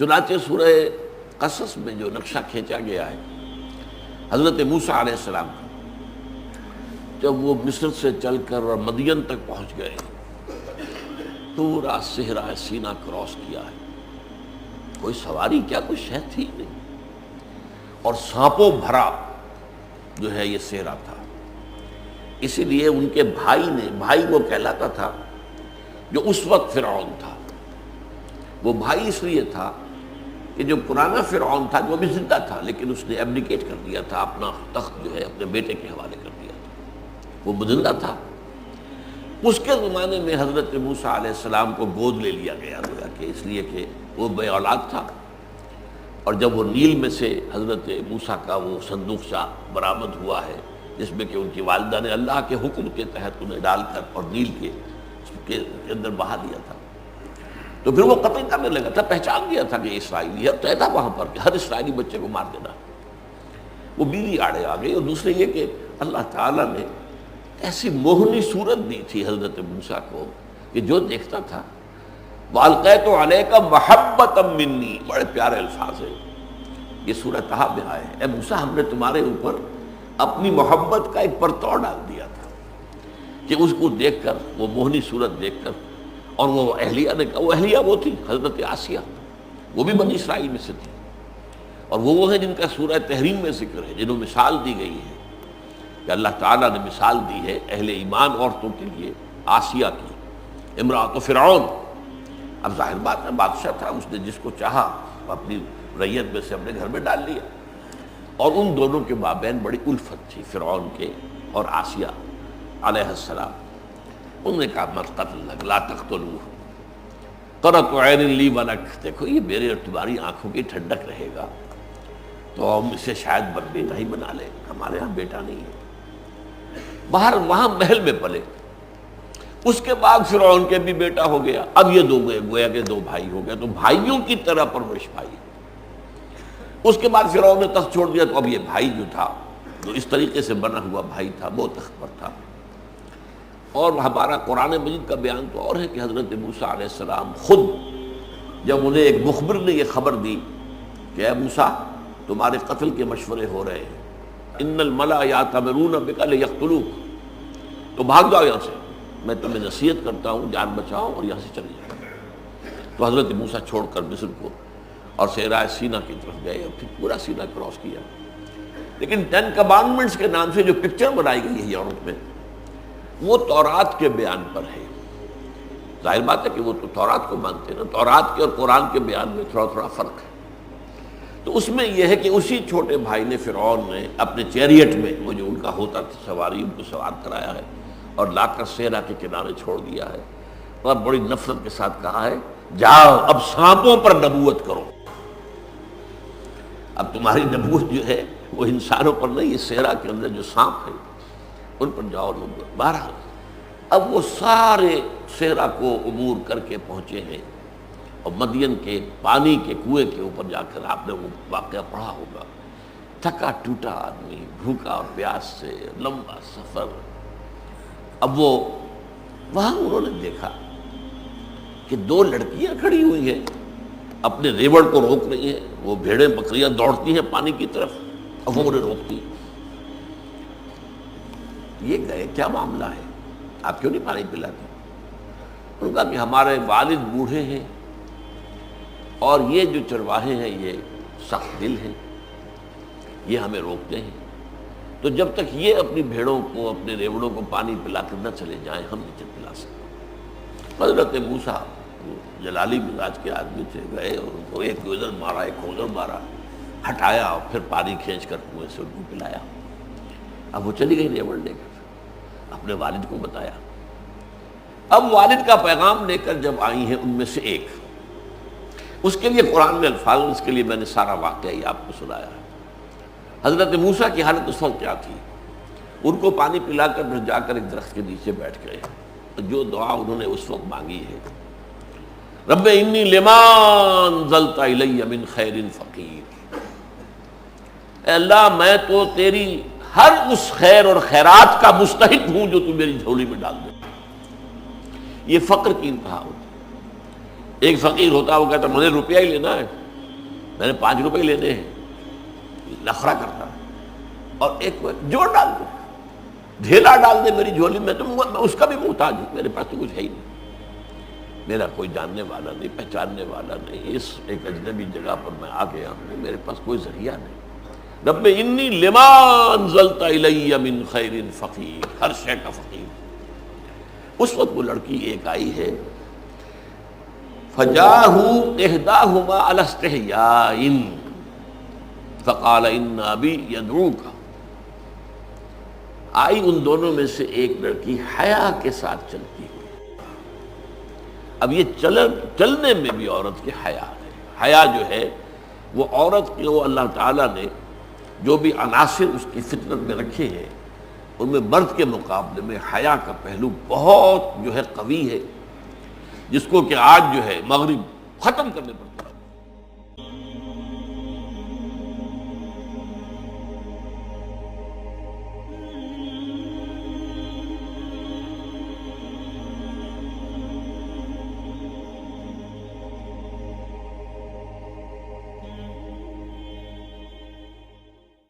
چنانچہ سورہ قصص میں جو نقشہ کھینچا گیا ہے حضرت موسیٰ علیہ السلام کا، جب وہ مصر سے چل کر اور مدین تک پہنچ گئے، پورا صحرا سینا کراس کیا ہے، کوئی سواری کیا کوئی شے تھی نہیں، اور سانپوں بھرا جو ہے یہ صحرا تھا۔ اسی لیے ان کے بھائی وہ کہلاتا تھا جو اس وقت فرعون تھا، وہ بھائی اس لیے تھا کہ جو پرانا فرعون تھا وہ بھی زندہ تھا، لیکن اس نے ایبڈیکیٹ کر دیا تھا، اپنا تخت جو ہے اپنے بیٹے کے حوالے کر دیا تھا، وہ زندہ تھا۔ اس کے زمانے میں حضرت موسیٰ علیہ السلام کو گود لے لیا گیا کہ اس لیے کہ وہ بے اولاد تھا، اور جب وہ نیل میں سے حضرت موسیٰ کا وہ صندوقچہ برآمد ہوا ہے جس میں کہ ان کی والدہ نے اللہ کے حکم کے تحت انہیں ڈال کر اور نیل کے اندر بہا دیا تھا، تو پھر وہ قتل کرنے لگا تھا، پہچان گیا تھا کہ اسرائیلی ہے، طے تھا وہاں پر کہ ہر اسرائیلی بچے کو مار دینا۔ وہ بیوی آڑے آ گئی، اور دوسرے یہ کہ اللہ تعالیٰ نے ایسی موہنی صورت دی تھی حضرت موسیٰ کو کہ جو دیکھتا تھا وَأَلْقَيْتُ عَلَيْكَ مَحَبَّةً مِّنِّي، بڑے پیارے الفاظ ہیں، یہ سورۃ طٰہٰ میں آئے ہیں، اے موسیٰ ہم نے تمہارے اوپر اپنی محبت کا ایک پرتو ڈال دیا تھا، کہ اس کو دیکھ کر، وہ موہنی صورت دیکھ کر، اور وہ اہلیہ نے کہا، وہ اہلیہ وہ تھی حضرت آسیہ، وہ بھی بنی اسرائیل میں سے تھی، اور وہ ہیں جن کا سورہ تحریم میں ذکر ہے، جنہوں مثال دی گئی ہے کہ اللہ تعالیٰ نے مثال دی ہے اہل ایمان عورتوں کے لیے آسیہ کی، امرأۃ فرعون۔ اب ظاہر بات ہے بادشاہ تھا، اس نے جس کو چاہا اپنی رعیت میں سے اپنے گھر میں ڈال لیا، اور ان دونوں کے مابین بڑی الفت تھی، فرعون کے اور آسیہ علیہ السلام۔ انہوں نے کہا مت قتل لا تقتلوہ قرۃ عین لی ولک، دیکھو یہ میرے اور تمہاری آنکھوں کی ٹھنڈک رہے گا تو ہم اسے شاید بیٹا ہی بنا لیں، ہمارے ہاں بیٹا نہیں ہے۔ باہر وہاں محل میں پلے، اس کے بعد فرعون کے بھی بیٹا ہو گیا، اب یہ دو گویا کہ دو بھائی ہو گیا، تو بھائیوں کی طرح پرورش پائی۔ اس کے بعد فرعون نے تخت چھوڑ دیا، تو اب یہ بھائی جو تھا، جو اس طریقے سے بنا ہوا بھائی تھا، وہ تخت پر تھا۔ اور ہمارا قرآن مجید کا بیان تو اور ہے کہ حضرت موسیٰ علیہ السلام خود جب انہیں ایک مخبر نے یہ خبر دی کہ اے موسیٰ تمہارے قتل کے مشورے ہو رہے ہیں، ان الملأ یأتمرون بک لیقتلوک، تو بھاگ جاؤ یہاں سے، میں تمہیں نصیحت کرتا ہوں جان بچاؤ اور یہاں سے چلے جاؤ۔ تو حضرت موسیٰ چھوڑ کر مصر کو اور صحرائے سینا کی طرف گئے، اور پھر پورا سینا کراس کیا۔ لیکن 10 کمانڈمنٹس کے نام سے جو پکچر بنائی گئی ہے یورپ میں، وہ تورات کے بیان پر ہے۔ ظاہر بات ہے کہ وہ تو تورات کو مانتے ہیں نا، تورات کے اور قرآن کے بیان میں تھوڑا فرق ہے۔ تو اس میں یہ ہے کہ اسی چھوٹے بھائی نے، فرعون نے اپنے چیریٹ میں، وہ جو ان کا ہوتا تھا سواری، ان کو سوار کرایا ہے اور لا کر صحرا کے کنارے چھوڑ دیا ہے، اور بڑی نفرت کے ساتھ کہا ہے جاؤ اب سانپوں پر نبوت کرو۔ اب تمہاری نبوت جو ہے وہ انسانوں پر نہیں، یہ صحرا کے اندر جو سانپ ہے ان پر جاؤ نبوت۔ بہرحال اب وہ سارے صحرا کو عبور کر کے پہنچے ہیں، اور مدین کے پانی کے کنویں کے اوپر جا کر آپ نے وہ واقعہ پڑھا ہوگا، تھکا ٹوٹا آدمی، بھوکا اور پیاس سے لمبا سفر۔ اب وہ وہاں انہوں نے دیکھا کہ 2 لڑکیاں کھڑی ہوئی ہیں، اپنے ریوڑ کو روک رہی ہیں، وہ بھیڑیں بکریاں دوڑتی ہیں پانی کی طرف، اب وہ انہیں روکتی ہیں۔ یہ گئے کیا معاملہ ہے، آپ کیوں نہیں پانی پلاتے؟ انہوں نے کہا کہ ہمارے والد بوڑھے ہیں، اور یہ جو چرواہے ہیں یہ سخت دل ہیں، یہ ہمیں روکتے ہیں، تو جب تک یہ اپنی بھیڑوں کو، اپنے ریوڑوں کو پانی پلا کر نہ چلے جائیں ہم نہیں پلا سکتے۔ حضرت موسیٰ جلالی مزاج کے آدمی تھے، گئے اور ان کو ایک ادھر مارا ایک ادھر مارا، ہٹایا اور پھر پانی کھینچ کر کنویں سے ان کو پلایا۔ اب وہ چلی گئی ریوڑ لے کر، اپنے والد کو بتایا۔ اب والد کا پیغام لے کر جب آئی ہیں ان میں سے ایک، اس کے لیے قرآن میں الفاظ، اس کے لیے میں نے سارا واقعہ ہی آپ کو سنایا ہے۔ حضرت موسیٰ کی حالت اس وقت کیا تھی؟ ان کو پانی پلا کر پھر جا کر ایک درخت کے نیچے بیٹھ گئے، جو دعا انہوں نے اس وقت مانگی ہے، رب انی لما انزلت الی من خیر فقیر، اے اللہ میں تو تیری ہر اس خیر اور خیرات کا مستحق ہوں جو تو میری جھولی میں ڈال دے۔ یہ فقر کی انتہا ہوتی۔ ایک فقیر ہوتا ہے وہ کہتا مجھے روپیہ ہی لینا ہے، میں نے 5 روپے لینے ہیں، نخرا کرتا ہے، اور ایک جوڑ ڈال دے، ڈھیلا ڈال دے میری جھولی میں، تو میں اس کا بھی محتاج ہوں، میرے پاس تو کچھ ہے ہی نہیں، میرا کوئی جاننے والا نہیں، پہچاننے والا نہیں، اس ایک اجنبی جگہ پر میں آ گیا ہوں، میرے پاس کوئی ذریعہ نہیں۔ رب انی لما انزلت الی من خیر فقیر، ہر شے کا فقیر۔ اس وقت وہ لڑکی ایک آئی ہے، فجاءہ احداہما علی استحیاء فقال ان ابی یدعوک، آئی ان دونوں میں سے ایک لڑکی حیا کے ساتھ چلتی ہوئی۔ اب یہ چلنے میں بھی عورت کی حیا ہے۔ حیا جو ہے وہ عورت کے، وہ اللہ تعالیٰ نے جو بھی عناصر اس کی فطرت میں رکھے ہیں ان میں مرد کے مقابلے میں حیا کا پہلو بہت جو ہے قوی ہے، جس کو کہ آج جو ہے مغرب ختم کرنے پر پڑا۔